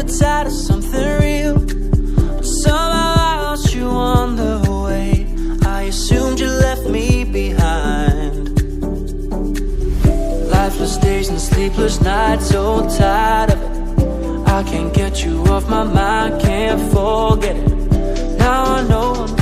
the tide of something real. But somehow I lost you on the way. I assumed you left me behind. Lifeless days and sleepless nights, so tired of it. I can't get you off my mind, can't forget it. Now I know